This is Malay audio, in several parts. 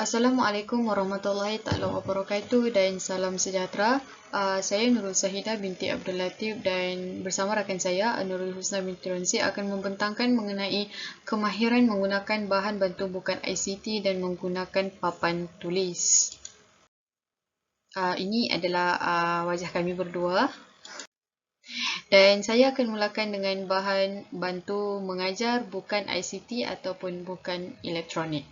Assalamualaikum warahmatullahi taala wabarakatuh dan salam sejahtera. Saya Nurul Sahidah binti Abdul Latif dan bersama rakan saya Nurul Husna binti Ronsi akan membentangkan mengenai kemahiran menggunakan bahan bantu bukan ICT dan menggunakan papan tulis. Ini adalah wajah kami berdua dan saya akan mulakan dengan bahan bantu mengajar bukan ICT ataupun bukan elektronik.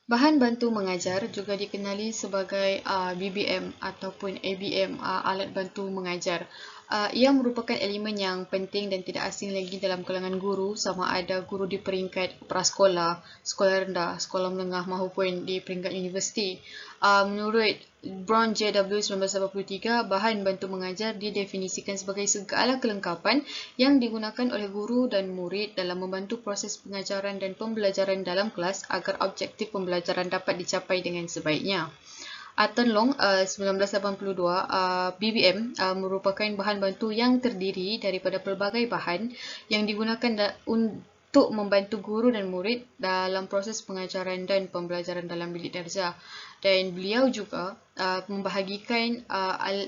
Bahan bantu mengajar juga dikenali sebagai BBM ataupun ABM, alat bantu mengajar. Ia merupakan elemen yang penting dan tidak asing lagi dalam kalangan guru, sama ada guru di peringkat prasekolah, sekolah rendah, sekolah menengah maupun di peringkat universiti. Menurut Brown J.W. 1983, bahan bantu mengajar didefinisikan sebagai segala kelengkapan yang digunakan oleh guru dan murid dalam membantu proses pengajaran dan pembelajaran dalam kelas agar objektif pembelajaran dapat dicapai dengan sebaiknya. Athan Long 1982, BBM merupakan bahan bantu yang terdiri daripada pelbagai bahan yang digunakan untuk membantu guru dan murid dalam proses pengajaran dan pembelajaran dalam bilik darjah. Dan beliau juga membahagikan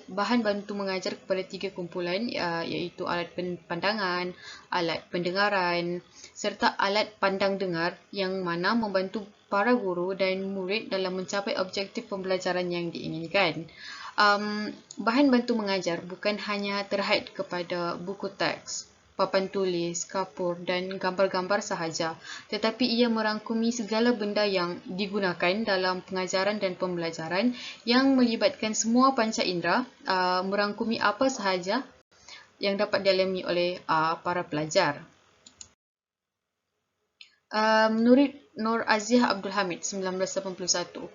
bahan bantu mengajar kepada 3 kumpulan, iaitu alat pandangan, alat pendengaran serta alat pandang dengar yang mana membantu para guru dan murid dalam mencapai objektif pembelajaran yang diinginkan. Bahan bantu mengajar bukan hanya terhad kepada buku teks, papan tulis, kapur dan gambar-gambar sahaja, tetapi ia merangkumi segala benda yang digunakan dalam pengajaran dan pembelajaran yang melibatkan semua panca indera, merangkumi apa sahaja yang dapat dialami oleh para pelajar. Menurut Nur Aziah Abdul Hamid 1981,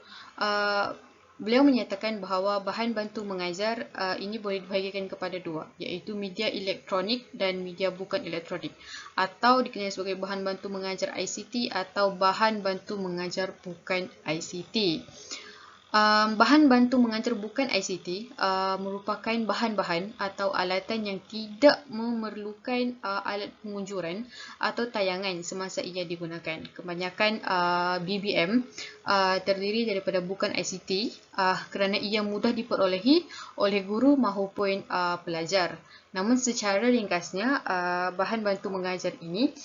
beliau menyatakan bahawa bahan bantu mengajar ini boleh dibahagikan kepada dua, iaitu media elektronik dan media bukan elektronik, atau dikenali sebagai bahan bantu mengajar ICT atau bahan bantu mengajar bukan ICT. Bahan bantu mengajar bukan ICT merupakan bahan-bahan atau alatan yang tidak memerlukan alat pengunjuran atau tayangan semasa ia digunakan. Kebanyakan BBM terdiri daripada bukan ICT kerana ia mudah diperolehi oleh guru maupun pelajar. Namun secara ringkasnya, bahan bantu mengajar ini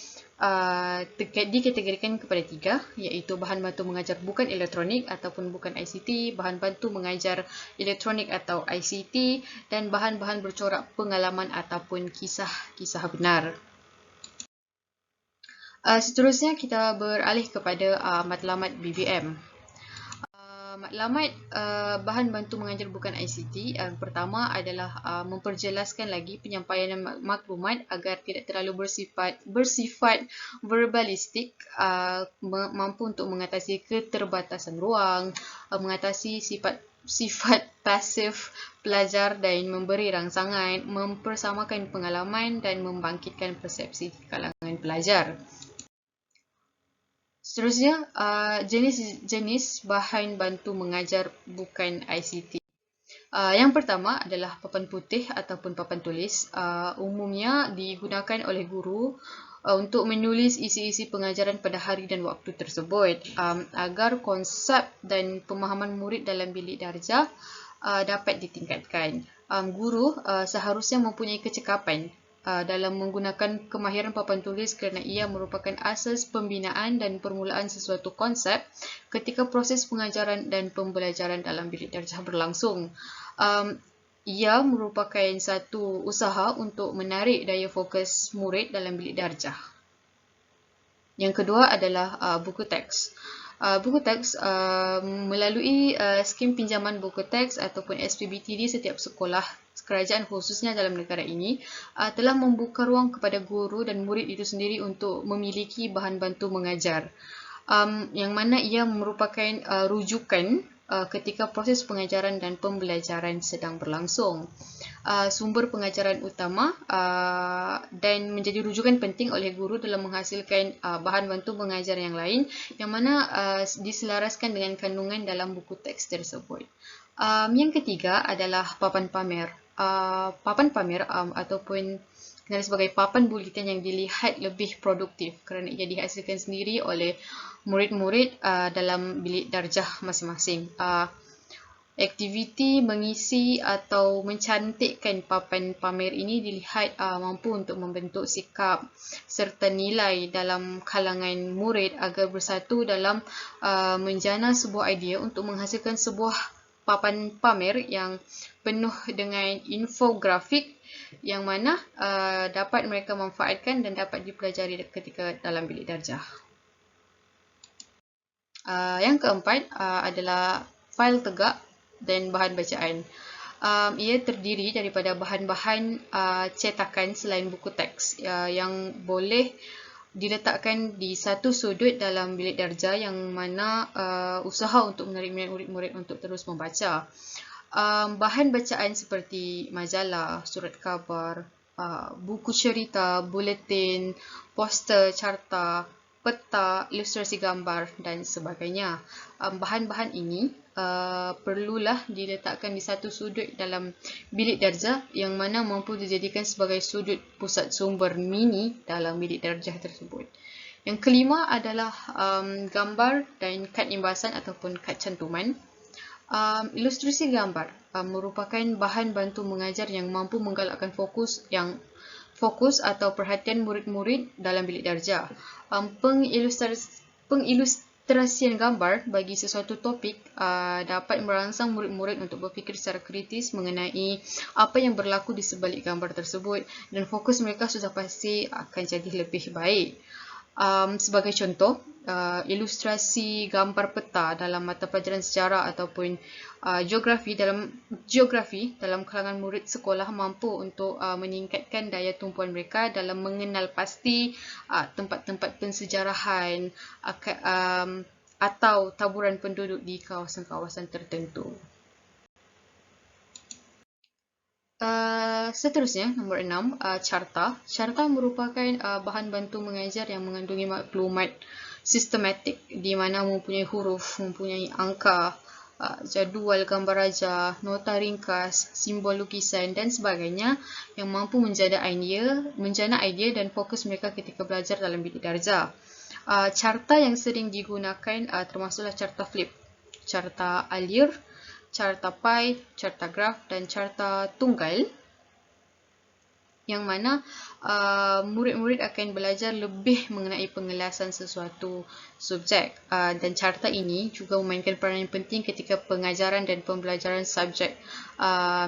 dikategorikan kepada 3, iaitu bahan bantu mengajar bukan elektronik ataupun bukan ICT, bahan bantu mengajar elektronik atau ICT, dan bahan-bahan bercorak pengalaman ataupun kisah-kisah benar. Seterusnya kita beralih kepada matlamat BBM. Matlamat bahan bantu mengajar bukan ICT pertama adalah memperjelaskan lagi penyampaian maklumat agar tidak terlalu bersifat verbalistik, mampu untuk mengatasi keterbatasan ruang, mengatasi sifat pasif pelajar dan memberi rangsangan, mempersamakan pengalaman dan membangkitkan persepsi di kalangan pelajar. Seterusnya, jenis-jenis bahan bantu mengajar bukan ICT. Yang pertama adalah papan putih ataupun papan tulis. Umumnya digunakan oleh guru untuk menulis isi-isi pengajaran pada hari dan waktu tersebut agar konsep dan pemahaman murid dalam bilik darjah dapat ditingkatkan. Guru seharusnya mempunyai kecekapan dalam menggunakan kemahiran papan tulis kerana ia merupakan asas pembinaan dan permulaan sesuatu konsep ketika proses pengajaran dan pembelajaran dalam bilik darjah berlangsung. Ia merupakan satu usaha untuk menarik daya fokus murid dalam bilik darjah. Yang kedua adalah buku teks. Buku teks melalui skim pinjaman buku teks ataupun SPBT di setiap sekolah kerajaan khususnya dalam negara ini telah membuka ruang kepada guru dan murid itu sendiri untuk memiliki bahan bantu mengajar, yang mana ia merupakan rujukan ketika proses pengajaran dan pembelajaran sedang berlangsung. Sumber pengajaran utama dan menjadi rujukan penting oleh guru dalam menghasilkan bahan bantu mengajar yang lain yang mana diselaraskan dengan kandungan dalam buku teks tersebut. Yang ketiga adalah papan pamer. Papan pamer ataupun dikenali sebagai papan bulletin yang dilihat lebih produktif kerana ia dihasilkan sendiri oleh murid-murid dalam bilik darjah masing-masing. Aktiviti mengisi atau mencantikkan papan pamer ini dilihat mampu untuk membentuk sikap serta nilai dalam kalangan murid agar bersatu dalam menjana sebuah idea untuk menghasilkan sebuah papan pamer yang penuh dengan infografik yang mana dapat mereka manfaatkan dan dapat dipelajari ketika dalam bilik darjah. Yang keempat adalah fail tegak dan bahan bacaan. Ia terdiri daripada bahan-bahan cetakan selain buku teks yang boleh diletakkan di satu sudut dalam bilik darjah yang mana usaha untuk menarik minat murid-murid untuk terus membaca. Bahan bacaan seperti majalah, surat khabar, buku cerita, buletin, poster, carta, peta, ilustrasi gambar dan sebagainya. Bahan-bahan ini perlulah diletakkan di satu sudut dalam bilik darjah yang mana mampu dijadikan sebagai sudut pusat sumber mini dalam bilik darjah tersebut. Yang kelima adalah gambar dan kad imbasan ataupun kad cantuman. Ilustrasi gambar merupakan bahan bantu mengajar yang mampu menggalakkan fokus atau perhatian murid-murid dalam bilik darjah. Pengilustrasian gambar bagi sesuatu topik dapat merangsang murid-murid untuk berfikir secara kritis mengenai apa yang berlaku di sebalik gambar tersebut dan fokus mereka sudah pasti akan jadi lebih baik. Sebagai contoh, ilustrasi gambar peta dalam mata pelajaran sejarah ataupun geografi dalam kalangan murid sekolah mampu untuk meningkatkan daya tumpuan mereka dalam mengenal pasti tempat-tempat pensejarahan atau taburan penduduk di kawasan-kawasan tertentu. Seterusnya, nombor 6, carta. Carta merupakan bahan bantu mengajar yang mengandungi maklumat sistematik di mana mempunyai huruf, mempunyai angka, jadual gambar raja, nota ringkas, simbol lukisan dan sebagainya yang mampu menjana idea dan fokus mereka ketika belajar dalam bilik darjah. Carta yang sering digunakan termasuklah carta flip, carta alir, carta pie, carta graf dan carta tunggal yang mana murid-murid akan belajar lebih mengenai pengelasan sesuatu subjek dan carta ini juga memainkan peranan penting ketika pengajaran dan pembelajaran subjek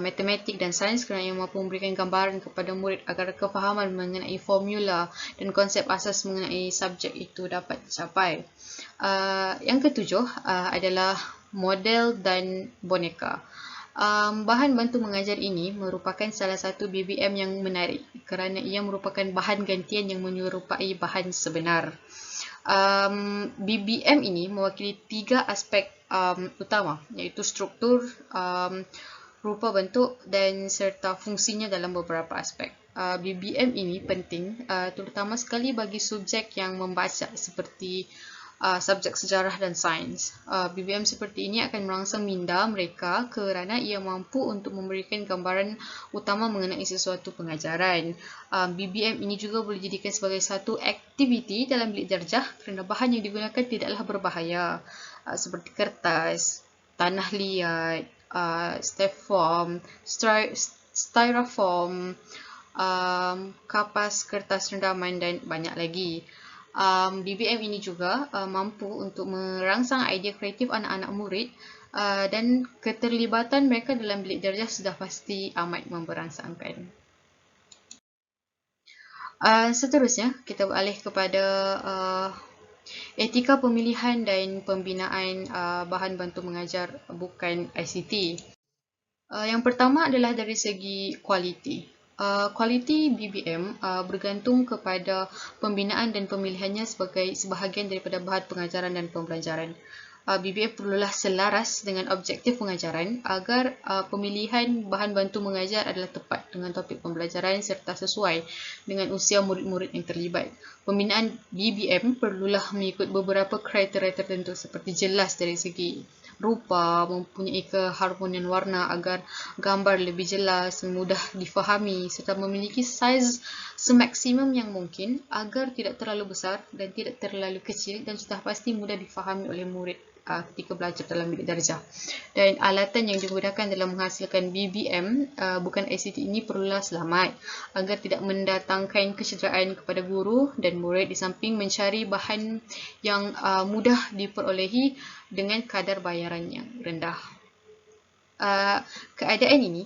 matematik dan sains kerana ia mampu memberikan gambaran kepada murid agar kefahaman mengenai formula dan konsep asas mengenai subjek itu dapat dicapai. Yang ketujuh adalah model dan boneka. Bahan bantu mengajar ini merupakan salah satu BBM yang menarik kerana ia merupakan bahan gantian yang menyerupai bahan sebenar. BBM ini mewakili 3 aspek utama iaitu struktur, rupa bentuk dan serta fungsinya dalam beberapa aspek. BBM ini penting terutama sekali bagi subjek yang membaca seperti subjek sejarah dan sains. BBM seperti ini akan merangsang minda mereka kerana ia mampu untuk memberikan gambaran utama mengenai sesuatu pengajaran. BBM ini juga boleh dijadikan sebagai satu aktiviti dalam bilik darjah kerana bahan yang digunakan tidaklah berbahaya seperti kertas, tanah liat, styrofoam, kapas kertas rendaman dan banyak lagi. BBM ini juga mampu untuk merangsang idea kreatif anak-anak murid dan keterlibatan mereka dalam bilik darjah sudah pasti amat memberangsangkan. Seterusnya, kita beralih kepada etika pemilihan dan pembinaan bahan bantu mengajar bukan ICT. Yang pertama adalah dari segi kualiti. Kualiti BBM bergantung kepada pembinaan dan pemilihannya sebagai sebahagian daripada bahan pengajaran dan pembelajaran. BBM perlulah selaras dengan objektif pengajaran agar pemilihan bahan bantu mengajar adalah tepat dengan topik pembelajaran serta sesuai dengan usia murid-murid yang terlibat. Pembinaan BBM perlulah mengikut beberapa kriteria tertentu seperti jelas dari segi rupa, mempunyai keharmonian warna agar gambar lebih jelas, mudah difahami serta memiliki saiz semaksimum yang mungkin agar tidak terlalu besar dan tidak terlalu kecil dan sudah pasti mudah difahami oleh murid ketika belajar dalam bilik darjah. Dan alatan yang digunakan dalam menghasilkan BBM bukan ICT ini perlulah selamat agar tidak mendatangkan kecederaan kepada guru dan murid di samping mencari bahan yang mudah diperolehi dengan kadar bayaran yang rendah. Keadaan ini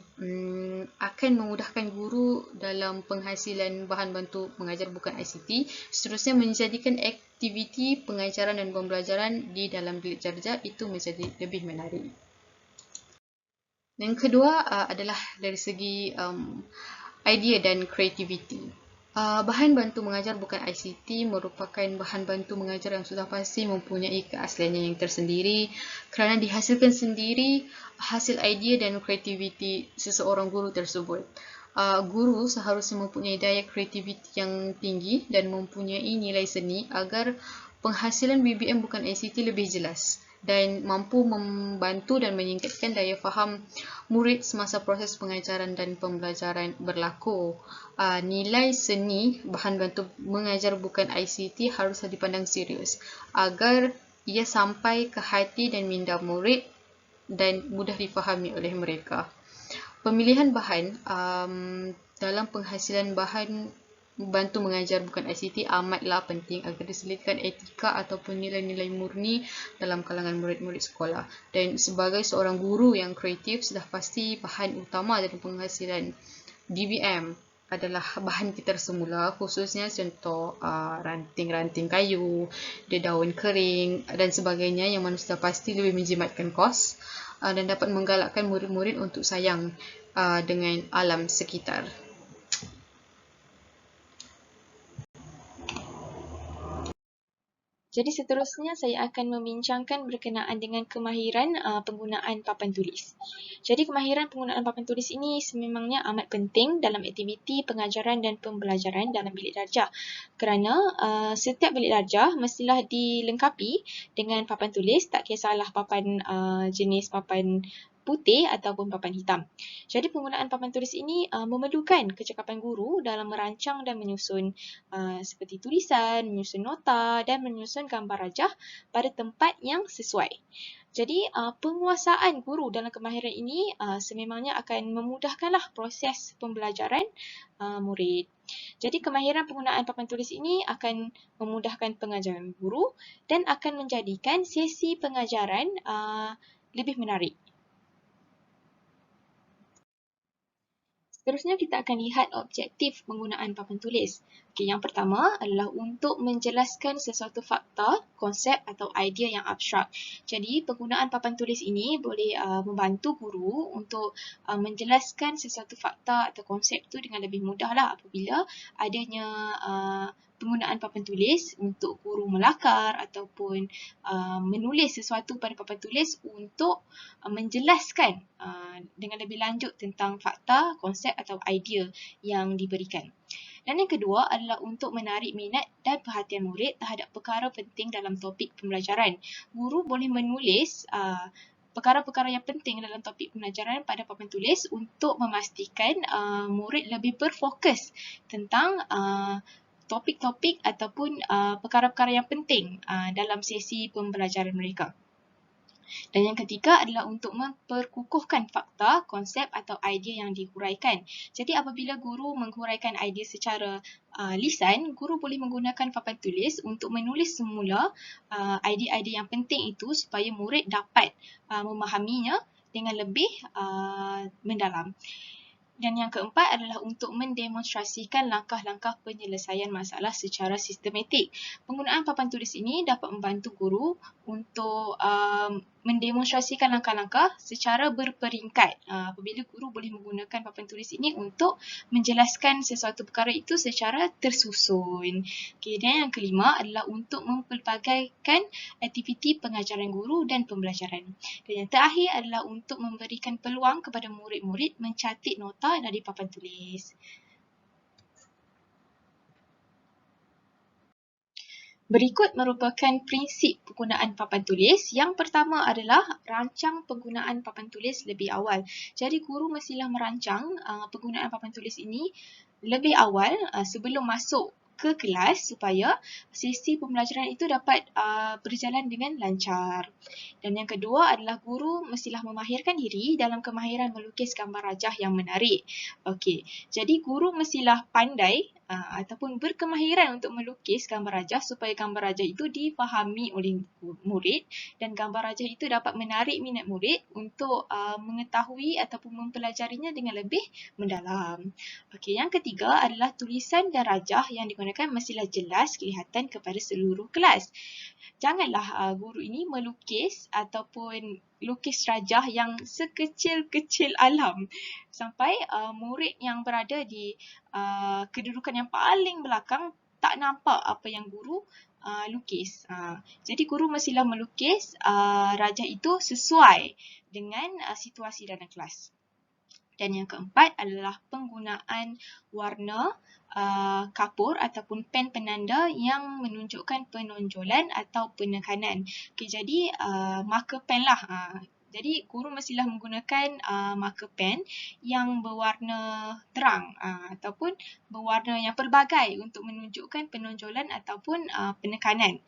akan memudahkan guru dalam penghasilan bahan bantu mengajar bukan ICT, seterusnya menjadikan aktiviti pengajaran dan pembelajaran di dalam bilik darjah itu menjadi lebih menarik. Yang kedua adalah dari segi idea dan kreativiti. Bahan bantu mengajar bukan ICT merupakan bahan bantu mengajar yang sudah pasti mempunyai keasliannya yang tersendiri kerana dihasilkan sendiri hasil idea dan kreativiti seseorang guru tersebut. Guru seharusnya mempunyai daya kreativiti yang tinggi dan mempunyai nilai seni agar penghasilan BBM bukan ICT lebih jelas dan mampu membantu dan meningkatkan daya faham murid semasa proses pengajaran dan pembelajaran berlaku. Nilai seni bahan bantu mengajar bukan ICT haruslah dipandang serius agar ia sampai ke hati dan minda murid dan mudah difahami oleh mereka. Pemilihan bahan dalam penghasilan bahan bantu mengajar bukan ICT amatlah penting agar diselitkan etika ataupun nilai-nilai murni dalam kalangan murid-murid sekolah. Dan sebagai seorang guru yang kreatif, sudah pasti bahan utama dalam penghasilan BBM adalah bahan kita semula, khususnya contoh ranting-ranting kayu, daun kering dan sebagainya yang mana sudah pasti lebih menjimatkan kos dan dapat menggalakkan murid-murid untuk sayang dengan alam sekitar. Jadi seterusnya saya akan membincangkan berkenaan dengan kemahiran penggunaan papan tulis. Jadi kemahiran penggunaan papan tulis ini sememangnya amat penting dalam aktiviti pengajaran dan pembelajaran dalam bilik darjah. Kerana setiap bilik darjah mestilah dilengkapi dengan papan tulis, tak kisahlah papan jenis papan putih ataupun papan hitam. Jadi penggunaan papan tulis ini memerlukan kecakapan guru dalam merancang dan menyusun seperti tulisan, menyusun nota dan menyusun gambar rajah pada tempat yang sesuai. Jadi penguasaan guru dalam kemahiran ini sememangnya akan memudahkanlah proses pembelajaran murid. Jadi kemahiran penggunaan papan tulis ini akan memudahkan pengajaran guru dan akan menjadikan sesi pengajaran lebih menarik. Seterusnya kita akan lihat objektif penggunaan papan tulis. Okey, yang pertama adalah untuk menjelaskan sesuatu fakta, konsep atau idea yang abstrak. Jadi penggunaan papan tulis ini boleh membantu guru untuk menjelaskan sesuatu fakta atau konsep itu dengan lebih mudahlah apabila adanya penggunaan papan tulis untuk guru melakar ataupun menulis sesuatu pada papan tulis untuk menjelaskan dengan lebih lanjut tentang fakta, konsep atau idea yang diberikan. Dan yang kedua adalah untuk menarik minat dan perhatian murid terhadap perkara penting dalam topik pembelajaran. Guru boleh menulis perkara-perkara yang penting dalam topik pembelajaran pada papan tulis untuk memastikan murid lebih berfokus tentang topik-topik ataupun perkara-perkara yang penting dalam sesi pembelajaran mereka. Dan yang ketiga adalah untuk memperkukuhkan fakta, konsep atau idea yang dihuraikan. Jadi apabila guru menghuraikan idea secara lisan, guru boleh menggunakan papan tulis untuk menulis semula idea-idea yang penting itu supaya murid dapat memahaminya dengan lebih mendalam. Dan yang keempat adalah untuk mendemonstrasikan langkah-langkah penyelesaian masalah secara sistematik. Penggunaan papan tulis ini dapat membantu guru untuk mendemonstrasikan langkah-langkah secara berperingkat. Apabila guru boleh menggunakan papan tulis ini untuk menjelaskan sesuatu perkara itu secara tersusun. Okay, dan yang kelima adalah untuk mempelbagaikan aktiviti pengajaran guru dan pembelajaran. Dan yang terakhir adalah untuk memberikan peluang kepada murid-murid mencatat nota dari papan tulis. Berikut merupakan prinsip penggunaan papan tulis. Yang pertama adalah rancang penggunaan papan tulis lebih awal. Jadi guru mestilah merancang penggunaan papan tulis ini lebih awal sebelum masuk ke kelas supaya sesi pembelajaran itu dapat berjalan dengan lancar. Dan yang kedua adalah guru mestilah memahirkan diri dalam kemahiran melukis gambar rajah yang menarik. Okey, jadi guru mestilah pandai ataupun berkemahiran untuk melukis gambar rajah supaya gambar rajah itu difahami oleh murid dan gambar rajah itu dapat menarik minat murid untuk mengetahui ataupun mempelajarinya dengan lebih mendalam. Okey, yang ketiga adalah tulisan dan rajah yang digunakan mestilah jelas kelihatan kepada seluruh kelas. Janganlah guru ini melukis ataupun lukis rajah yang sekecil-kecil alam sampai murid yang berada di kedudukan yang paling belakang tak nampak apa yang guru lukis. Jadi guru mestilah melukis rajah itu sesuai dengan situasi dalam kelas. Dan yang keempat adalah penggunaan warna kapur ataupun pen penanda yang menunjukkan penonjolan atau penekanan. Okay, jadi marker pen lah. Jadi guru mestilah menggunakan marker pen yang berwarna terang ataupun berwarna yang pelbagai untuk menunjukkan penonjolan ataupun penekanan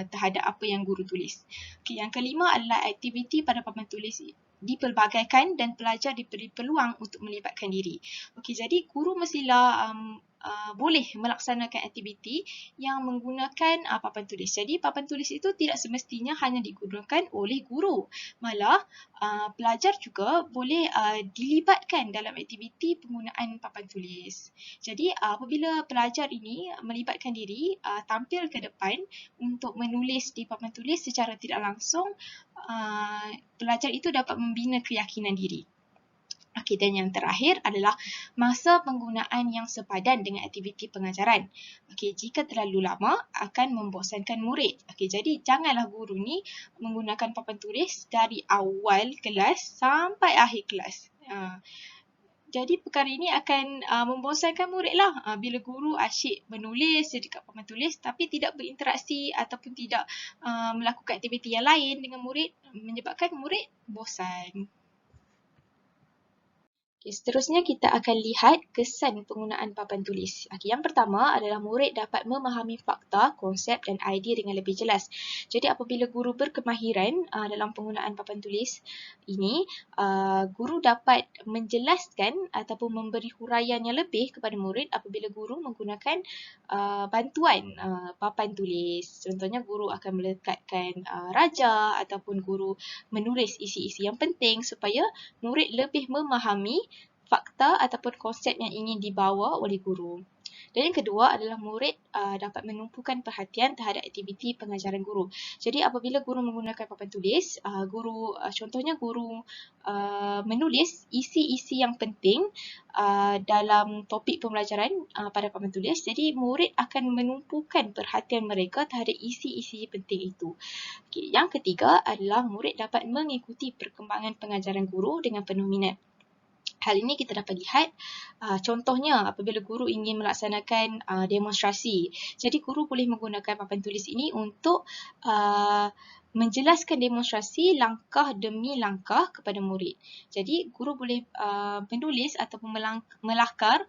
terhadap apa yang guru tulis. Okay, yang kelima adalah aktiviti pada papan tulis dipelbagaikan dan pelajar diberi peluang untuk melibatkan diri. Okey, jadi guru mestilah boleh melaksanakan aktiviti yang menggunakan papan tulis. Jadi papan tulis itu tidak semestinya hanya digunakan oleh guru. Malah pelajar juga boleh dilibatkan dalam aktiviti penggunaan papan tulis. Jadi apabila pelajar ini melibatkan diri tampil ke depan untuk menulis di papan tulis secara tidak langsung, pelajar itu dapat membina keyakinan diri. Okey, dan yang terakhir adalah masa penggunaan yang sepadan dengan aktiviti pengajaran. Okey, jika terlalu lama akan membosankan murid. Okey, jadi janganlah guru ni menggunakan papan tulis dari awal kelas sampai akhir kelas. Jadi perkara ini akan membosankan murid lah bila guru asyik menulis dekat papan tulis tapi tidak berinteraksi ataupun tidak melakukan aktiviti yang lain dengan murid, menyebabkan murid bosan. Okay, seterusnya kita akan lihat kesan penggunaan papan tulis. Okay, yang pertama adalah murid dapat memahami fakta, konsep dan idea dengan lebih jelas. Jadi apabila guru berkemahiran dalam penggunaan papan tulis ini, guru dapat menjelaskan ataupun memberi huraian yang lebih kepada murid apabila guru menggunakan bantuan papan tulis. Contohnya guru akan melekatkan rajah ataupun guru menulis isi-isi yang penting supaya murid lebih memahami fakta ataupun konsep yang ingin dibawa oleh guru. Dan yang kedua adalah murid dapat menumpukan perhatian terhadap aktiviti pengajaran guru. Jadi apabila guru menggunakan papan tulis, contohnya guru menulis isi-isi yang penting dalam topik pembelajaran pada papan tulis, jadi murid akan menumpukan perhatian mereka terhadap isi-isi penting itu. Okay, yang ketiga adalah murid dapat mengikuti perkembangan pengajaran guru dengan penuh minat. Hal ini kita dapat lihat contohnya apabila guru ingin melaksanakan demonstrasi. Jadi guru boleh menggunakan papan tulis ini untuk menjelaskan demonstrasi langkah demi langkah kepada murid. Jadi guru boleh menulis ataupun melakar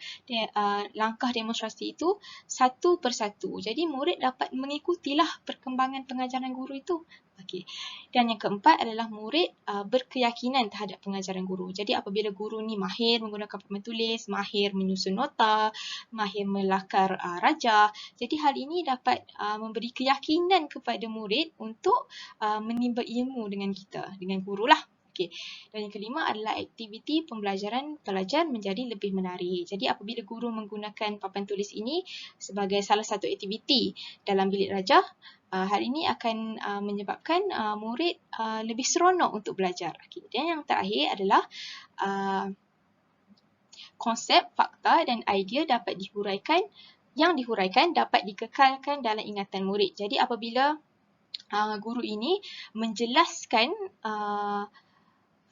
langkah demonstrasi itu satu persatu. Jadi murid dapat mengikutilah perkembangan pengajaran guru itu. Okey. Dan yang keempat adalah murid berkeyakinan terhadap pengajaran guru. Jadi apabila guru ni mahir menggunakan papan tulis, mahir menyusun nota, mahir melakar rajah, jadi hal ini dapat memberi keyakinan kepada murid untuk menimba ilmu dengan kita, dengan guru lah. Okay. Dan yang kelima adalah aktiviti pembelajaran pelajar menjadi lebih menarik. Jadi apabila guru menggunakan papan tulis ini sebagai salah satu aktiviti dalam bilik rajah, hal ini akan menyebabkan murid lebih seronok untuk belajar. Okay. Dan yang terakhir adalah konsep, fakta dan idea dapat dihuraikan, yang dihuraikan dapat dikekalkan dalam ingatan murid. Jadi apabila guru ini menjelaskan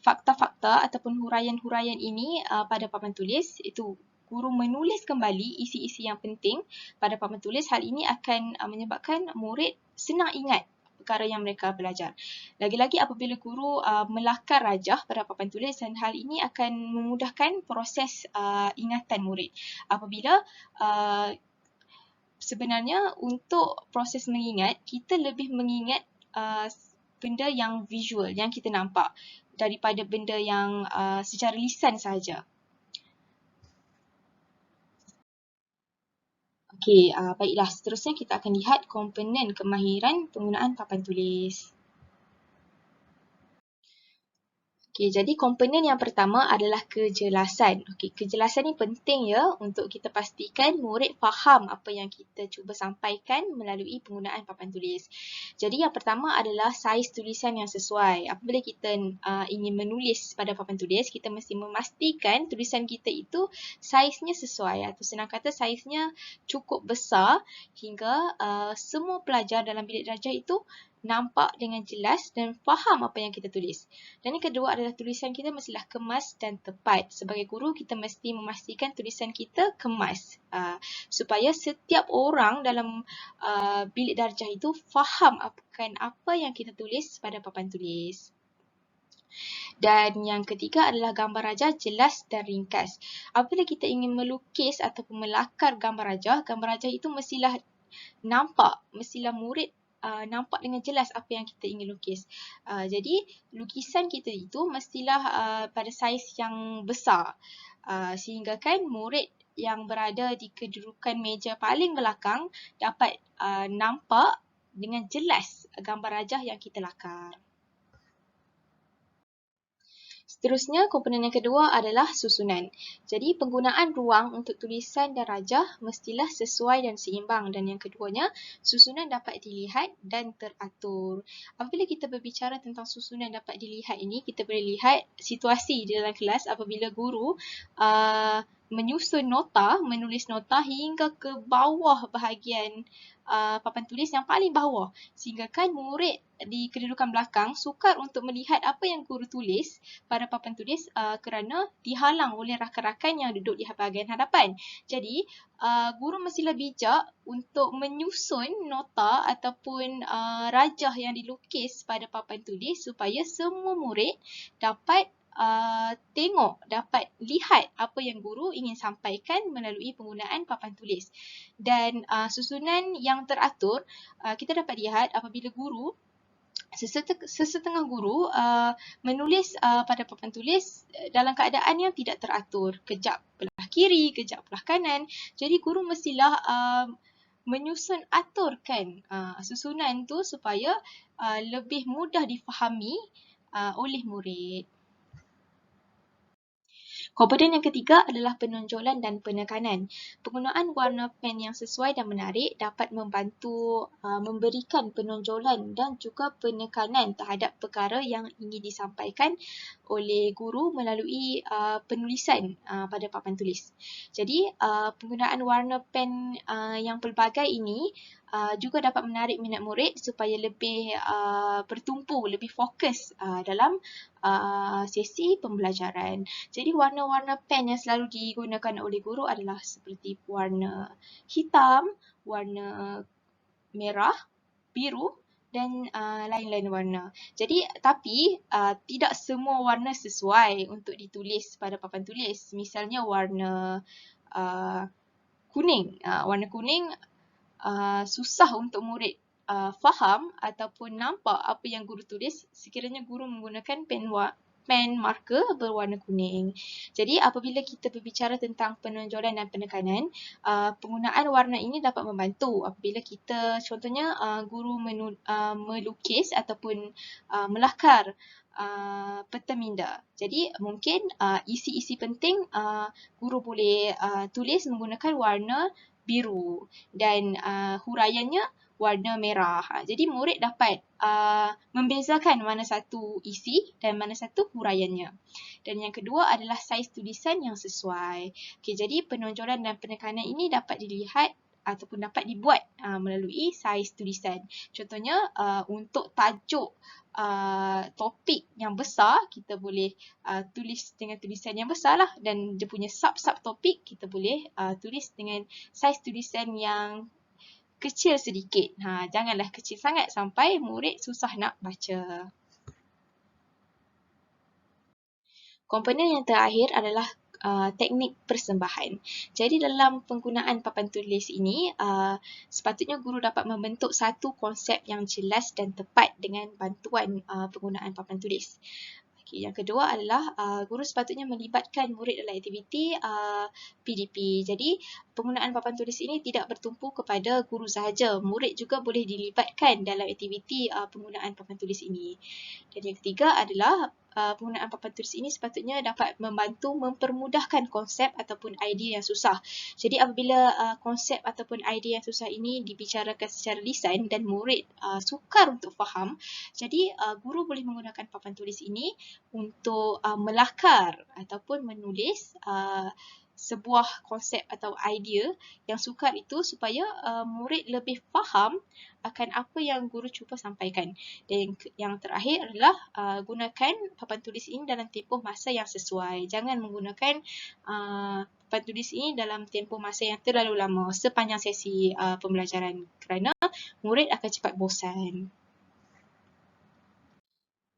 fakta-fakta ataupun huraian-huraian ini pada papan tulis, itu guru menulis kembali isi-isi yang penting pada papan tulis, hal ini akan menyebabkan murid senang ingat perkara yang mereka belajar. Lagi-lagi apabila guru melakar rajah pada papan tulis, dan hal ini akan memudahkan proses ingatan murid. Apabila sebenarnya untuk proses mengingat, kita lebih mengingat benda yang visual, yang kita nampak, daripada benda yang secara lisan sahaja. Okey, baiklah. Seterusnya kita akan lihat komponen kemahiran penggunaan papan tulis. Okey, jadi komponen yang pertama adalah kejelasan. Okey, kejelasan ni penting ya untuk kita pastikan murid faham apa yang kita cuba sampaikan melalui penggunaan papan tulis. Jadi yang pertama adalah saiz tulisan yang sesuai. Apabila kita ingin menulis pada papan tulis, kita mesti memastikan tulisan kita itu saiznya sesuai, atau senang kata saiznya cukup besar hingga semua pelajar dalam bilik darjah itu nampak dengan jelas dan faham apa yang kita tulis. Dan yang kedua adalah tulisan kita mestilah kemas dan tepat. Sebagai guru, kita mesti memastikan tulisan kita kemas supaya setiap orang dalam bilik darjah itu faham akan apa yang kita tulis pada papan tulis. Dan yang ketiga adalah gambar rajah jelas dan ringkas. Apabila kita ingin melukis ataupun melakar gambar rajah itu mestilah nampak, mestilah murid nampak dengan jelas apa yang kita ingin lukis. Jadi lukisan kita itu mestilah pada saiz yang besar, sehingga kan murid yang berada di kedudukan meja paling belakang dapat nampak dengan jelas gambar rajah yang kita lakar. Seterusnya, komponen yang kedua adalah susunan. Jadi, penggunaan ruang untuk tulisan dan rajah mestilah sesuai dan seimbang. Dan yang keduanya, susunan dapat dilihat dan teratur. Apabila kita berbicara tentang susunan dapat dilihat ini, kita boleh lihat situasi di dalam kelas apabila guru menyusun nota, menulis nota hingga ke bawah bahagian papan tulis yang paling bawah, sehingga kan murid di kedudukan belakang sukar untuk melihat apa yang guru tulis pada papan tulis kerana dihalang oleh rakan-rakan yang duduk di bahagian hadapan. Jadi guru mestilah bijak untuk menyusun nota ataupun rajah yang dilukis pada papan tulis supaya semua murid dapat tengok, dapat lihat apa yang guru ingin sampaikan melalui penggunaan papan tulis. Dan susunan yang teratur, kita dapat lihat apabila guru, sesetengah guru menulis pada papan tulis dalam keadaan yang tidak teratur. Kejap belah kiri, kejap belah kanan. Jadi guru mestilah menyusun aturkan susunan tu supaya lebih mudah difahami oleh murid. Komponen yang ketiga adalah penonjolan dan penekanan. Penggunaan warna pen yang sesuai dan menarik dapat membantu memberikan penonjolan dan juga penekanan terhadap perkara yang ingin disampaikan oleh guru melalui penulisan pada papan tulis. Jadi, penggunaan warna pen yang pelbagai ini juga dapat menarik minat murid supaya lebih bertumpu, lebih fokus dalam sesi pembelajaran. Jadi warna-warna pen yang selalu digunakan oleh guru adalah seperti warna hitam, warna merah, biru dan lain-lain warna. Jadi tapi tidak semua warna sesuai untuk ditulis pada papan tulis. Misalnya warna kuning. Warna kuning susah untuk murid faham ataupun nampak apa yang guru tulis sekiranya guru menggunakan pen marker berwarna kuning. Jadi apabila kita berbicara tentang penonjolan dan penekanan, penggunaan warna ini dapat membantu apabila kita contohnya guru melukis ataupun melakar peta minda. Jadi mungkin isi-isi penting guru boleh tulis menggunakan warna biru dan huraiannya warna merah. Jadi murid dapat membezakan mana satu isi dan mana satu huraiannya. Dan yang kedua adalah saiz tulisan yang sesuai. Okey, jadi penonjolan dan penekanan ini dapat dilihat ataupun dapat dibuat melalui saiz tulisan. Contohnya untuk tajuk topik yang besar, kita boleh tulis dengan tulisan yang besar lah, dan dia punya sub-sub topik kita boleh tulis dengan saiz tulisan yang kecil sedikit. Janganlah kecil sangat sampai murid susah nak baca. Komponen yang terakhir adalah teknik persembahan. Jadi dalam penggunaan papan tulis ini, sepatutnya guru dapat membentuk satu konsep yang jelas dan tepat dengan bantuan penggunaan papan tulis. Okay, yang kedua adalah guru sepatutnya melibatkan murid dalam aktiviti PDP. Jadi penggunaan papan tulis ini tidak bertumpu kepada guru sahaja. Murid juga boleh dilibatkan dalam aktiviti penggunaan papan tulis ini. Dan yang ketiga adalah penggunaan papan tulis ini sepatutnya dapat membantu mempermudahkan konsep ataupun idea yang susah. Jadi apabila konsep ataupun idea yang susah ini dibicarakan secara lisan dan murid sukar untuk faham, jadi guru boleh menggunakan papan tulis ini untuk melakar ataupun menulis sebuah konsep atau idea yang sukar itu supaya murid lebih faham akan apa yang guru cuba sampaikan. Dan yang terakhir adalah gunakan papan tulis ini dalam tempoh masa yang sesuai. Jangan menggunakan papan tulis ini dalam tempoh masa yang terlalu lama sepanjang sesi pembelajaran, kerana murid akan cepat bosan.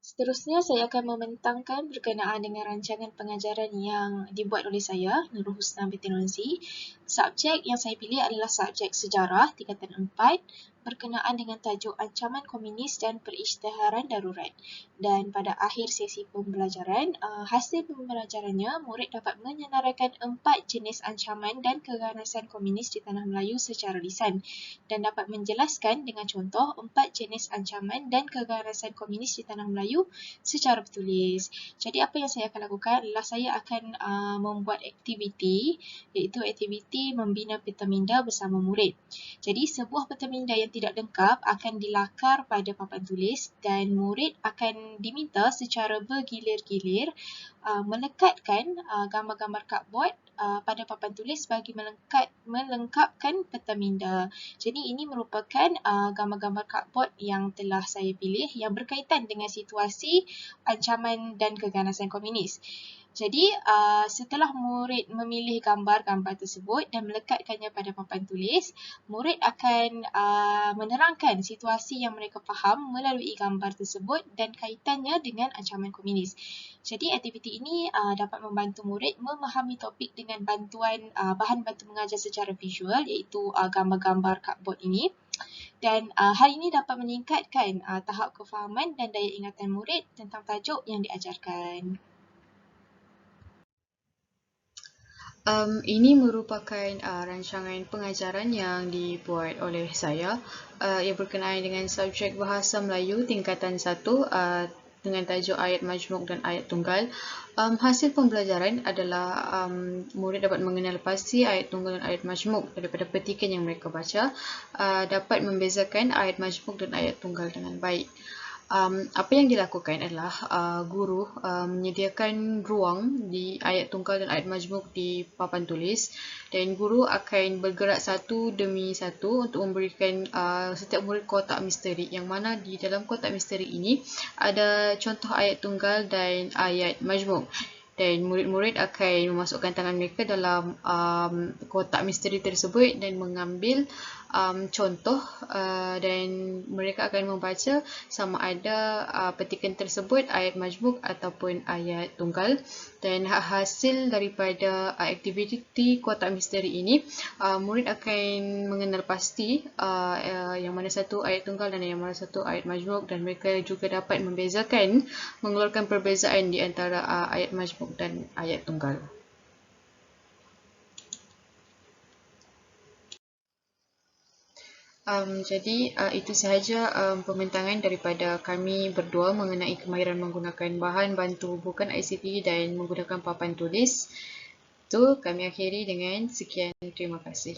Seterusnya, saya akan membentangkan berkenaan dengan rancangan pengajaran yang dibuat oleh saya, Nurul Husna binti Nurzi. Subjek yang saya pilih adalah subjek sejarah tingkatan 4 berkenaan dengan tajuk ancaman komunis dan perisytiharan darurat. Dan pada akhir sesi pembelajaran, hasil pembelajarannya, murid dapat menyenaraikan 4 jenis ancaman dan keganasan komunis di Tanah Melayu secara lisan dan dapat menjelaskan dengan contoh 4 jenis ancaman dan keganasan komunis di Tanah Melayu secara bertulis. Jadi apa yang saya akan lakukan adalah saya akan membuat aktiviti, iaitu aktiviti membina peta minda bersama murid. Jadi sebuah peta minda yang tidak lengkap akan dilakar pada papan tulis dan murid akan diminta secara bergilir-gilir melekatkan gambar-gambar cardboard pada papan tulis bagi melengkapkan peta minda. Jadi ini merupakan gambar-gambar cardboard yang telah saya pilih yang berkaitan dengan situasi ancaman dan keganasan komunis. Jadi setelah murid memilih gambar-gambar tersebut dan melekatkannya pada papan tulis, murid akan menerangkan situasi yang mereka faham melalui gambar tersebut dan kaitannya dengan ancaman komunis. Jadi aktiviti ini dapat membantu murid memahami topik dengan bantuan bahan bantu mengajar secara visual, iaitu gambar-gambar cardboard ini. Dan hal ini dapat meningkatkan tahap kefahaman dan daya ingatan murid tentang tajuk yang diajarkan. Ini merupakan rancangan pengajaran yang dibuat oleh saya yang berkenaan dengan subjek Bahasa Melayu tingkatan 1 dengan tajuk ayat majmuk dan ayat tunggal. Hasil pembelajaran adalah murid dapat mengenal pasti ayat tunggal dan ayat majmuk daripada petikan yang mereka baca, dapat membezakan ayat majmuk dan ayat tunggal dengan baik. Apa yang dilakukan adalah guru menyediakan ruang di ayat tunggal dan ayat majmuk di papan tulis, dan guru akan bergerak satu demi satu untuk memberikan setiap murid kotak misteri, yang mana di dalam kotak misteri ini ada contoh ayat tunggal dan ayat majmuk. Dan murid-murid akan memasukkan tangan mereka dalam kotak misteri tersebut dan mengambil contoh dan mereka akan membaca sama ada petikan tersebut ayat majmuk ataupun ayat tunggal. Dan hasil daripada aktiviti kotak misteri ini, murid akan mengenal pasti yang mana satu ayat tunggal dan yang mana satu ayat majmuk, dan mereka juga dapat membezakan, mengeluarkan perbezaan di antara ayat majmuk dan ayat tunggal. Jadi itu sahaja pembentangan daripada kami berdua mengenai kemahiran menggunakan bahan bantu bukan ICT dan menggunakan papan tulis. Itu kami akhiri dengan sekian, terima kasih.